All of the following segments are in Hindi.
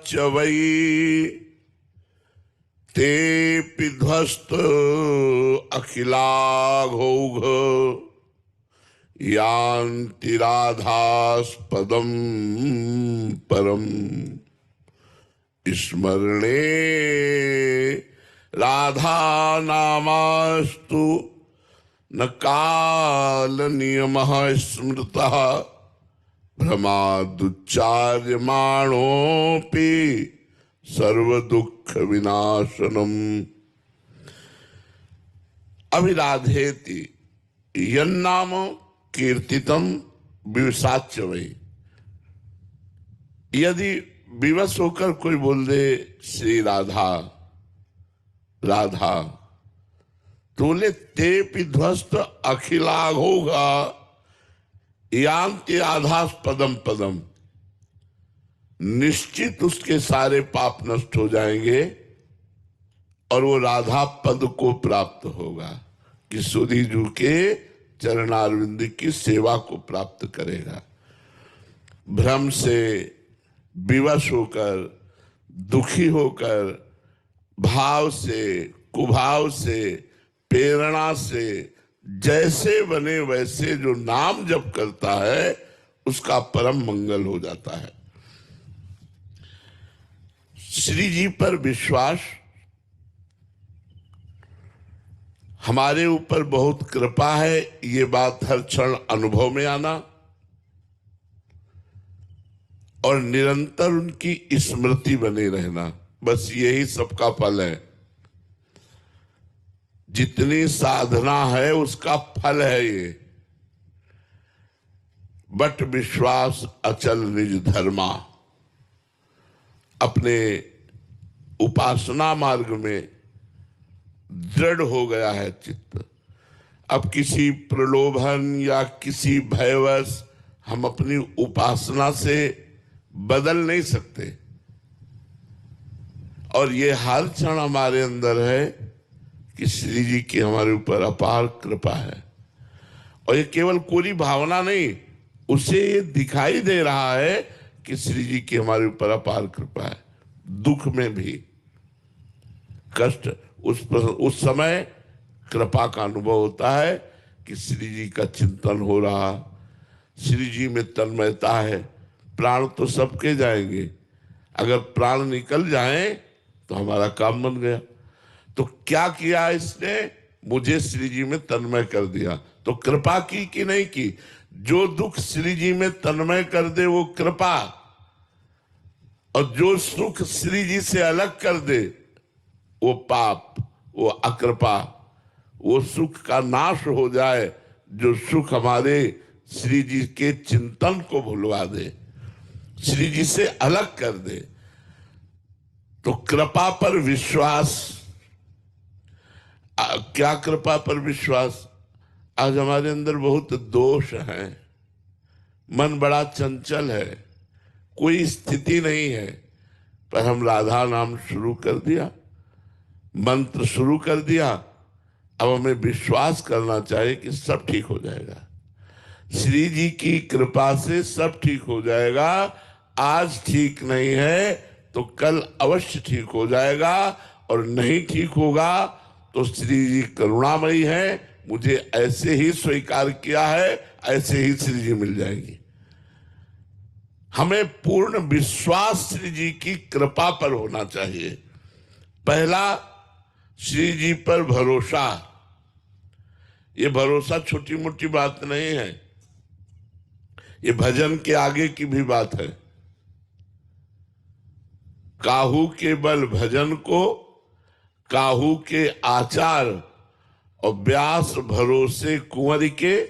च वै तेऽपि ध्वस्त अखिलाघौघ यान्ति राधास्पदं परम स्मरणे राधा नामास्तु न काल नियमः स्मृतः भ्रमादुच्चार्यमाणोऽपि सर्व दुख विनाशनम। अभिराधेति यन्नाम कीर्तितम विवशाच वै। यदि विवश होकर कोई बोल दे श्री राधा राधा, तो बोले ते ध्वस्त अखिलाघोगा यान्ति राधास्पदम पदम, निश्चित उसके सारे पाप नष्ट हो जाएंगे और वो राधा पद को प्राप्त होगा, किशोरी जी के चरणारविंद की सेवा को प्राप्त करेगा। भ्रम से, विवश होकर, दुखी होकर, भाव से, कुभाव से, प्रेरणा से, जैसे बने वैसे जो नाम जप करता है उसका परम मंगल हो जाता है। श्री जी पर विश्वास हमारे ऊपर बहुत कृपा है, ये बात हर क्षण अनुभव में आना और निरंतर उनकी स्मृति बने रहना, बस यही सबका फल है। जितनी साधना है उसका फल है ये। बट विश्वास अचल निज धर्मा, अपने उपासना मार्ग में दृढ़ हो गया है चित्त। अब किसी प्रलोभन या किसी भयवश हम अपनी उपासना से बदल नहीं सकते, और ये हर क्षण हमारे अंदर है कि श्री जी की हमारे ऊपर अपार कृपा है। और ये केवल कोरी भावना नहीं, उसे ये दिखाई दे रहा है कि श्री जी की हमारे ऊपर अपार कृपा है। दुख में भी, कष्ट, उस समय कृपा का अनुभव होता है कि श्री जी का चिंतन हो रहा, श्री जी में तन्मयता है। प्राण तो सबके जाएंगे, अगर प्राण निकल जाए तो हमारा काम बन गया। तो क्या किया इसने? मुझे श्री जी में तन्मय कर दिया। तो कृपा की कि नहीं की? जो दुख श्री जी में तन्मय कर दे वो कृपा, और जो सुख श्री जी से अलग कर दे वो पाप, वो अकृपा। वो सुख का नाश हो जाए जो सुख हमारे श्री जी के चिंतन को भुलवा दे, श्री जी से अलग कर दे। तो कृपा पर विश्वास। क्या कृपा पर विश्वास? आज हमारे अंदर बहुत दोष हैं, मन बड़ा चंचल है, कोई स्थिति नहीं है, पर हम राधा नाम शुरू कर दिया, मंत्र शुरू कर दिया। अब हमें विश्वास करना चाहिए कि सब ठीक हो जाएगा। श्री जी की कृपा से सब ठीक हो जाएगा। आज ठीक नहीं है तो कल अवश्य ठीक हो जाएगा, और नहीं ठीक होगा तो श्री जी करुणामयी है, मुझे ऐसे ही स्वीकार किया है, ऐसे ही श्री जी मिल जाएगी। हमें पूर्ण विश्वास श्री जी की कृपा पर होना चाहिए। पहला, श्री जी पर भरोसा। ये भरोसा छोटी मोटी बात नहीं है, ये भजन के आगे की भी बात है। काहू के बल भजन को, काहू के आचार, और व्यास भरोसे कुंवर के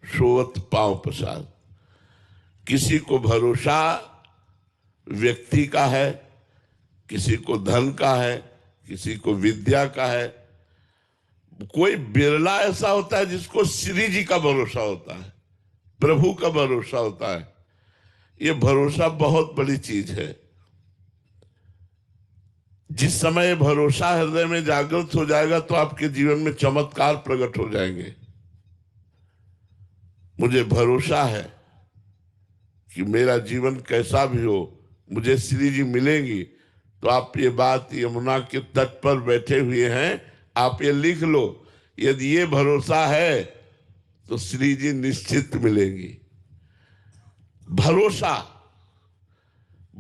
सोवत पांव प्रसाद। किसी को भरोसा व्यक्ति का है, किसी को धन का है, किसी को विद्या का है। कोई बिरला ऐसा होता है जिसको श्री जी का भरोसा होता है, प्रभु का भरोसा होता है। ये भरोसा बहुत बड़ी चीज है। जिस समय भरोसा हृदय में जागृत हो जाएगा तो आपके जीवन में चमत्कार प्रकट हो जाएंगे। मुझे भरोसा है कि मेरा जीवन कैसा भी हो, मुझे श्री जी मिलेंगी, तो आप ये बात यमुना के तट पर बैठे हुए हैं, आप ये लिख लो, यदि ये भरोसा है तो श्री जी निश्चित मिलेंगी। भरोसा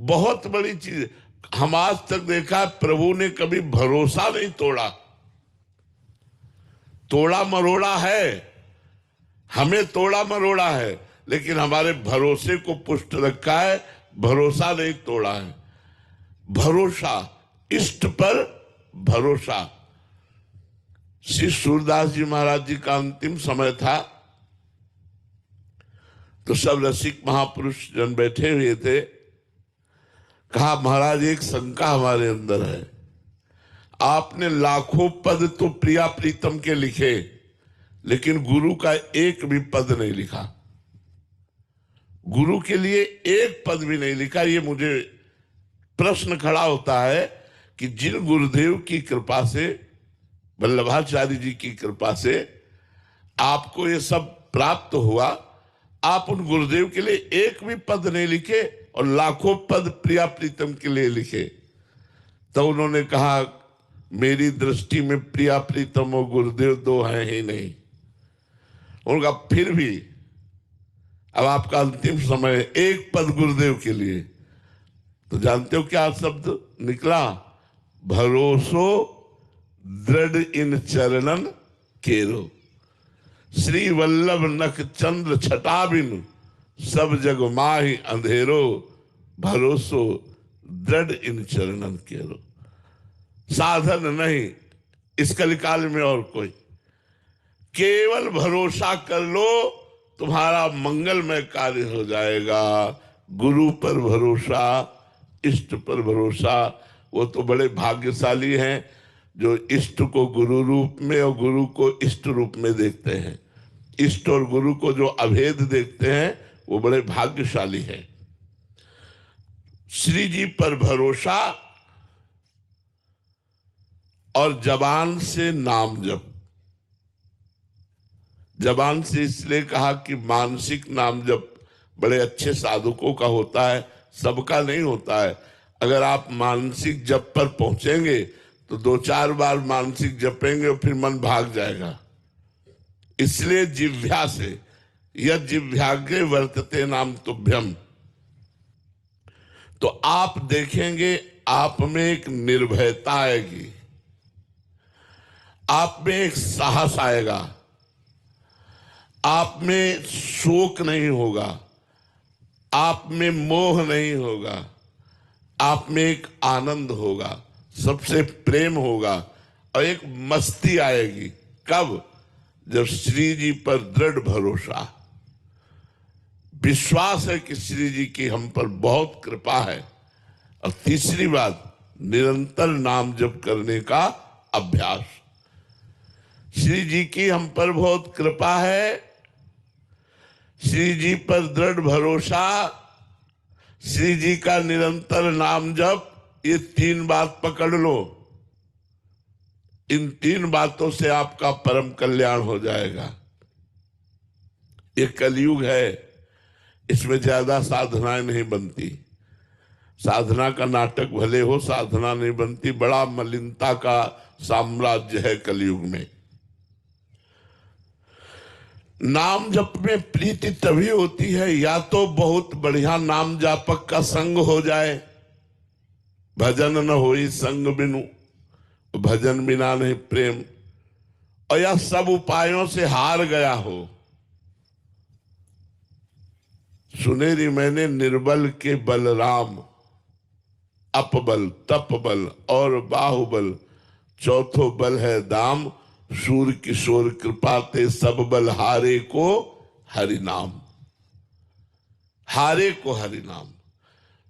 बहुत बड़ी चीज। हम आज तक देखा प्रभु ने कभी भरोसा नहीं तोड़ा। तोड़ा मरोड़ा है, हमें तोड़ा मरोड़ा है, लेकिन हमारे भरोसे को पुष्ट रखा है, भरोसा नहीं तोड़ा है। भरोसा, इष्ट पर भरोसा। श्री सूरदास जी महाराज जी का अंतिम समय था, तो सब रसिक महापुरुष जन बैठे हुए थे। कहा महाराज एक शंका हमारे अंदर है, आपने लाखों पद तो प्रिया प्रीतम के लिखे, लेकिन गुरु का एक भी पद नहीं लिखा। गुरु के लिए एक पद भी नहीं लिखा। ये मुझे प्रश्न खड़ा होता है कि जिन गुरुदेव की कृपा से, वल्लभाचार्य जी की कृपा से आपको ये सब प्राप्त हुआ, आप उन गुरुदेव के लिए एक भी पद नहीं लिखे और लाखों पद प्रिया प्रीतम के लिए लिखे। तो उन्होंने कहा मेरी दृष्टि में प्रिया प्रीतम और गुरुदेव दो हैं ही नहीं। उनका फिर भी अब आपका अंतिम समय, एक पद गुरुदेव के लिए, तो जानते हो क्या शब्द निकला? भरोसो दृढ़ इन चरणन केरो, श्री वल्लभ नख चंद्र छटा बिनु, सब जग माहि अंधेरो, भरोसो दृढ़ इन चरणन केरो। साधन नहीं इस कलिकाल में और कोई, केवल भरोसा कर लो, तुम्हारा मंगलमय कार्य हो जाएगा। गुरु पर भरोसा, इष्ट पर भरोसा। वो तो बड़े भाग्यशाली हैं जो इष्ट को गुरु रूप में और गुरु को इष्ट रूप में देखते हैं। इष्ट और गुरु को जो अभेद देखते हैं वो बड़े भाग्यशाली हैं। श्री जी पर भरोसा और जबान से नाम जप। जबान से इसलिए कहा कि मानसिक नाम जप बड़े अच्छे साधकों का होता है, सबका नहीं होता है। अगर आप मानसिक जप पर पहुंचेंगे तो 2-4 बार मानसिक जपेंगे और फिर मन भाग जाएगा। इसलिए जिह्वा से, यद जिह्वाग्रे वर्तते नाम तुभ्यम, तो आप देखेंगे आप में एक निर्भयता आएगी, आप में एक साहस आएगा, आप में शोक नहीं होगा, आप में मोह नहीं होगा, आप में एक आनंद होगा, सबसे प्रेम होगा और एक मस्ती आएगी। कब? जब श्री जी पर दृढ़ भरोसा, विश्वास है कि श्री जी की हम पर बहुत कृपा है। और तीसरी बात, निरंतर नाम जप करने का अभ्यास। श्री जी की हम पर बहुत कृपा है, श्री जी पर दृढ़ भरोसा, श्री जी का निरंतर नाम जप, ये 3 बात पकड़ लो। इन 3 बातों से आपका परम कल्याण हो जाएगा। ये कलयुग है, इसमें ज्यादा साधनाएं नहीं बनती। साधना का नाटक भले हो, साधना नहीं बनती। बड़ा मलिनता का साम्राज्य है कलयुग में। नाम जप में प्रीति तभी होती है या तो बहुत बढ़िया नाम जापक का संग हो जाए, भजन न होई संग बिनु, भजन बिना नहीं प्रेम, और या सब उपायों से हार गया हो। सुनेरी मैंने निर्बल के बलराम, अपबल तपबल और बाहुबल, चौथो बल है दाम, सूर किशोर कृपा ते सब बल हारे को हरि नाम। हारे को हरि नाम।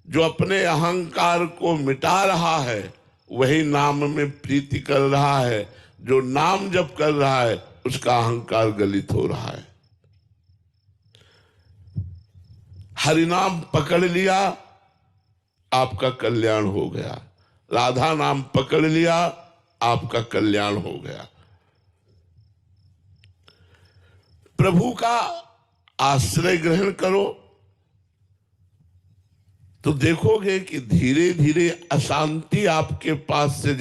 जो अपने अहंकार को मिटा रहा है वही नाम में प्रीति कर रहा है, जो नाम जप कर रहा है उसका अहंकार गलित हो रहा है। हरि नाम पकड़ लिया, आपका कल्याण हो गया। राधा नाम पकड़ लिया, आपका कल्याण हो गया। प्रभु का आश्रय ग्रहण करो, तो देखोगे कि धीरे धीरे अशांति आपके पास से